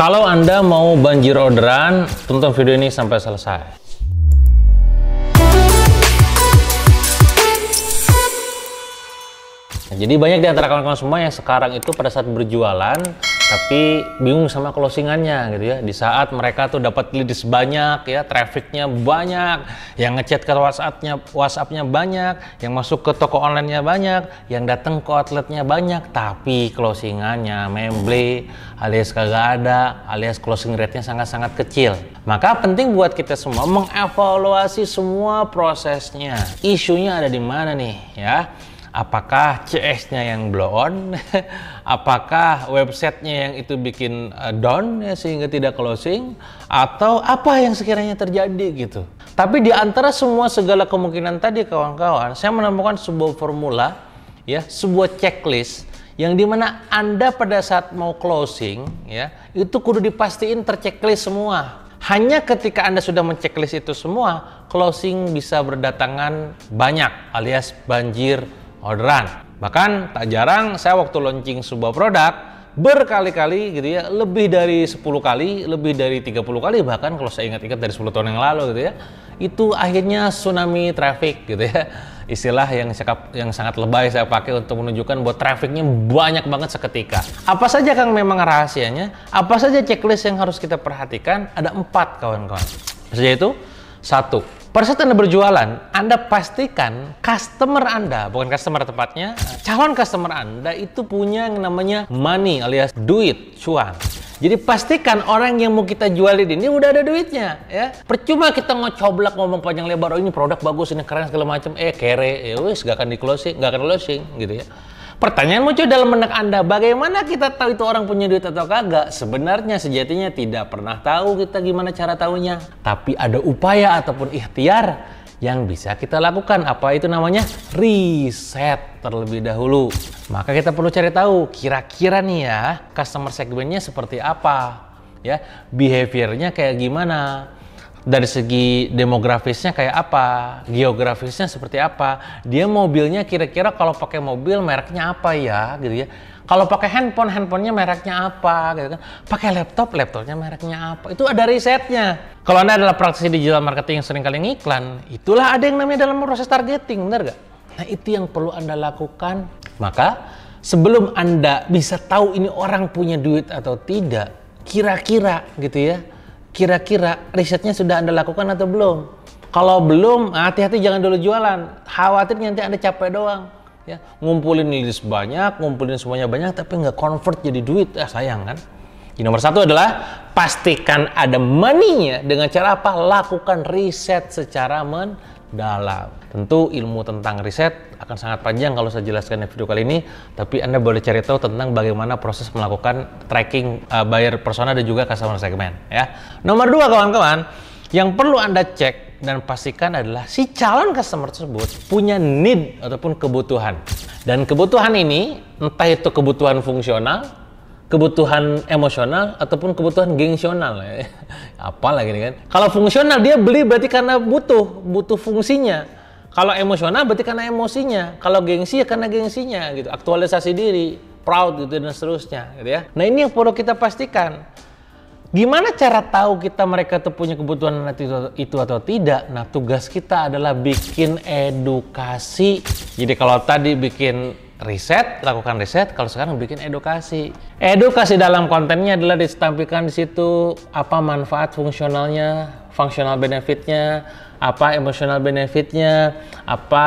Kalau Anda mau banjir orderan, tonton video ini sampai selesai. Jadi banyak di antara kawan-kawan semua yang sekarang itu pada saat berjualan tapi bingung sama closingannya gitu ya. Di saat mereka tuh dapat leads banyak ya, trafficnya banyak, yang ngechat ke WhatsApp-nya banyak, yang masuk ke toko online-nya banyak, yang datang ke outletnya banyak, tapi closingannya memble alias kagak ada, alias closing rate-nya sangat-sangat kecil. Maka penting buat kita semua mengevaluasi semua prosesnya. Isunya ada di mana nih ya? Apakah CS-nya yang blow on? Apakah websitenya yang itu bikin down ya, sehingga tidak closing? Atau apa yang sekiranya terjadi gitu? Tapi di antara semua segala kemungkinan tadi kawan-kawan, saya menemukan sebuah formula ya, sebuah checklist yang dimana Anda pada saat mau closing ya, itu kudu dipastiin terchecklist semua. Hanya ketika Anda sudah menceklis itu semua, closing bisa berdatangan banyak alias banjir orderan. Bahkan tak jarang saya waktu launching sebuah produk berkali-kali gitu ya, lebih dari 10 kali, lebih dari 30 kali bahkan kalau saya ingat-ingat dari 10 tahun yang lalu gitu ya, itu akhirnya tsunami traffic gitu ya. Istilah yang sangat lebay saya pakai untuk menunjukkan bahwa trafficnya banyak banget seketika. Apa saja Kang memang rahasianya? Apa saja checklist yang harus kita perhatikan? Ada 4 kawan-kawan. Yaitu 1. Pada saat Anda berjualan, Anda pastikan customer Anda, bukan customer tepatnya, calon customer Anda itu punya yang namanya money alias duit, cuan. Jadi pastikan orang yang mau kita jualin ini udah ada duitnya ya. Percuma kita ngocoblak ngomong panjang lebar, oh ini produk bagus, ini keren segala macam, kere, ya wis gak akan di-closing, gak akan closing gitu ya. Pertanyaan muncul dalam benak Anda, bagaimana kita tahu itu orang punya duit atau kagak? Sebenarnya sejatinya tidak pernah tahu kita gimana cara tahunya. Tapi ada upaya ataupun ikhtiar yang bisa kita lakukan. Apa itu namanya? Riset terlebih dahulu. Maka kita perlu cari tahu kira-kira nih ya, customer segmentnya seperti apa? Ya, behaviornya kayak gimana? Dari segi demografisnya kayak apa, geografisnya seperti apa, dia mobilnya kira-kira kalau pakai mobil mereknya apa ya gitu ya, kalau pakai handphonenya mereknya apa gitu kan, pakai laptopnya mereknya apa, itu ada risetnya. Kalau Anda adalah praktisi digital marketing yang sering kali ngiklan, itulah ada yang namanya dalam proses targeting, benar gak? Nah itu yang perlu Anda lakukan. Maka sebelum Anda bisa tahu ini orang punya duit atau tidak, kira-kira gitu ya, kira-kira risetnya sudah Anda lakukan atau belum? Kalau belum, hati-hati jangan dulu jualan. Khawatir nanti Anda capek doang. Ya, ngumpulin leads banyak, ngumpulin semuanya banyak, tapi nggak convert jadi duit, sayang kan? Jadi nomor 1 adalah pastikan ada money-nya dengan cara apa? Lakukan riset secara mendalam. Tentu ilmu tentang riset akan sangat panjang kalau saya jelaskan di video kali ini, tapi Anda boleh cari tahu tentang bagaimana proses melakukan tracking buyer persona dan juga customer segment ya. Nomor 2 kawan-kawan, yang perlu Anda cek dan pastikan adalah si calon customer tersebut punya need ataupun kebutuhan. Dan kebutuhan ini entah itu kebutuhan fungsional, kebutuhan emosional ataupun kebutuhan gengsional ya. Apalah gini kan. Kalau fungsional dia beli berarti karena butuh fungsinya. Kalau emosional berarti karena emosinya. Kalau gengsi ya karena gengsinya gitu. Aktualisasi diri, proud gitu dan seterusnya gitu ya. Nah, ini yang perlu kita pastikan. Gimana cara tahu mereka tuh punya kebutuhan itu atau tidak? Nah, tugas kita adalah bikin edukasi. Jadi kalau tadi bikin riset, lakukan riset. Kalau sekarang bikin edukasi. Edukasi dalam kontennya adalah ditampilkan di situ apa manfaat fungsionalnya, functional benefitnya, apa emotional benefitnya, apa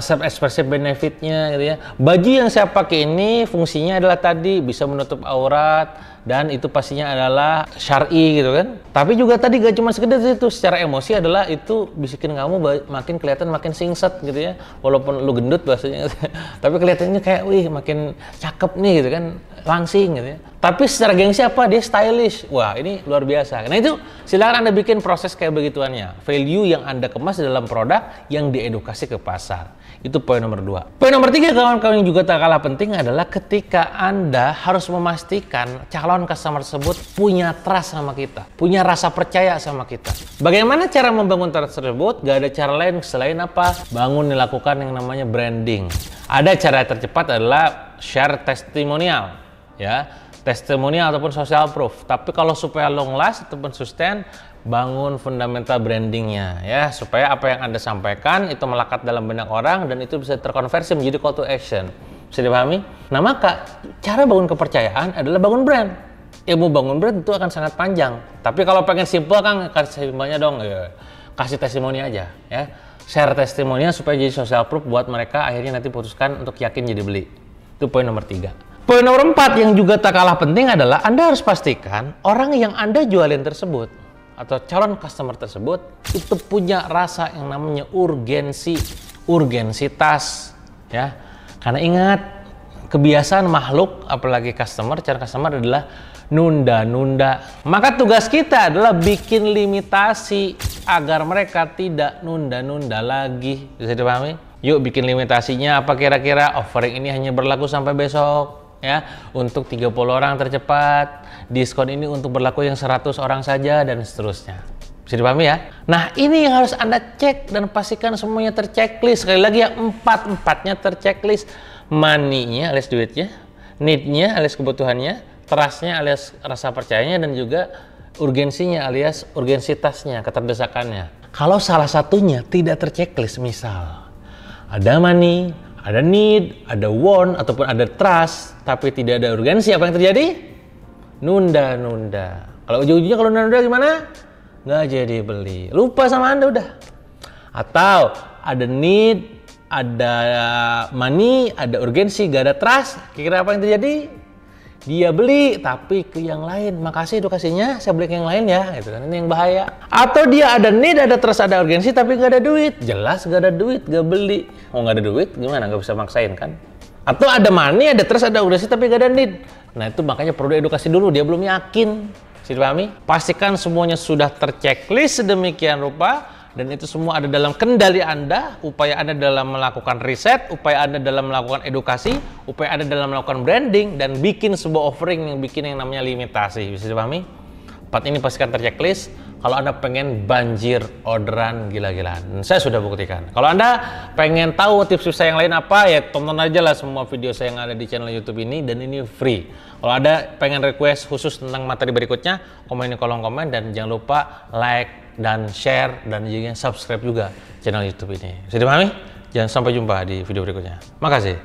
self expressive benefitnya gitu ya. Baju yang saya pakai ini fungsinya adalah tadi bisa menutup aurat dan itu pastinya adalah syar'i gitu kan. Tapi juga tadi gak cuma sekedar itu, secara emosi adalah itu bisikin kamu makin kelihatan makin singset gitu ya. Walaupun lu gendut bahasanya tapi kelihatannya kayak wih makin cakep nih gitu kan, langsing gitu ya. Tapi secara gengsi apa? Dia stylish. Wah, ini luar biasa. Nah itu silakan Anda bikin proses kayak begituannya. Value yang Anda kemas dalam produk yang diedukasi ke pasar. Itu poin nomor 2. Poin nomor 3 kawan-kawan yang juga tak kalah penting adalah ketika Anda harus memastikan calon customer tersebut punya trust sama kita. Punya rasa percaya sama kita. Bagaimana cara membangun trust tersebut? Gak ada cara lain selain apa? Bangun dilakukan yang namanya branding. Ada cara tercepat adalah share testimonial. Ya. testimonial ataupun social proof. Tapi kalau supaya long last ataupun sustain, bangun fundamental brandingnya ya, supaya apa yang Anda sampaikan itu melekat dalam benak orang dan itu bisa terkonversi menjadi call to action. Bisa dipahami? Nah, maka cara bangun kepercayaan adalah bangun brand. Ilmu bangun brand itu akan sangat panjang. Tapi kalau pengen simple, Kang, kasih simpelnya dong, ya, kasih testimoni aja ya. Share testimoninya supaya jadi social proof buat mereka akhirnya nanti putuskan untuk yakin jadi beli. Itu poin nomor 3. Poin nomor 4 yang juga tak kalah penting adalah Anda harus pastikan orang yang Anda jualin tersebut atau calon customer tersebut itu punya rasa yang namanya urgensitas ya. Karena ingat, kebiasaan makhluk apalagi calon customer adalah nunda-nunda. Maka tugas kita adalah bikin limitasi agar mereka tidak nunda-nunda lagi. Bisa dipahami? Yuk bikin limitasinya apa kira-kira? Offering ini hanya berlaku sampai besok ya, untuk 30 orang tercepat. Diskon ini untuk berlaku yang 100 orang saja dan seterusnya. Bisa dipahami ya? Nah, ini yang harus Anda cek dan pastikan semuanya terchecklist. Sekali lagi ya, empatnya terchecklist. Money-nya alias duitnya, need-nya alias kebutuhannya, trust-nya alias rasa percayanya, dan juga urgensinya alias urgensitasnya, keterdesakannya. Kalau salah satunya tidak terchecklist, misal ada money, ada need, ada want, ataupun ada trust, tapi tidak ada urgensi, apa yang terjadi? Nunda-nunda. Kalau ujung-ujungnya kalau nunda gimana? Nggak jadi beli. Lupa sama Anda udah. Atau ada need, ada money, ada urgensi, gak ada trust. Kira-kira apa yang terjadi? Dia beli, tapi ke yang lain. Makasih edukasinya, saya beli ke yang lain ya. Itu kan, ini yang bahaya. Atau dia ada need, ada trust, ada urgensi, tapi gak ada duit. Jelas gak ada duit, gak beli. Oh, gak ada duit, gimana? Gak bisa maksain kan? Atau ada money, ada trust, ada urgensi, tapi gak ada need. Nah, itu makanya perlu edukasi dulu. Dia belum yakin. Bisa dipahami? Pastikan semuanya sudah terchecklist sedemikian rupa. Dan itu semua ada dalam kendali Anda, upaya Anda dalam melakukan riset, upaya Anda dalam melakukan edukasi, upaya Anda dalam melakukan branding, dan bikin sebuah offering yang bikin yang namanya limitasi. Bisa dipahami? 4 ini pastikan terchecklist kalau Anda pengen banjir orderan gila-gilaan. Saya sudah buktikan. Kalau Anda pengen tahu tips-tips saya yang lain apa, ya tonton aja lah semua video saya yang ada di channel YouTube ini, dan ini free. Kalau ada pengen request khusus tentang materi berikutnya, komen di kolom komen, dan jangan lupa like dan share dan juga subscribe juga channel YouTube ini. Bisa dipahami? Jangan sampai jumpa di video berikutnya. Makasih.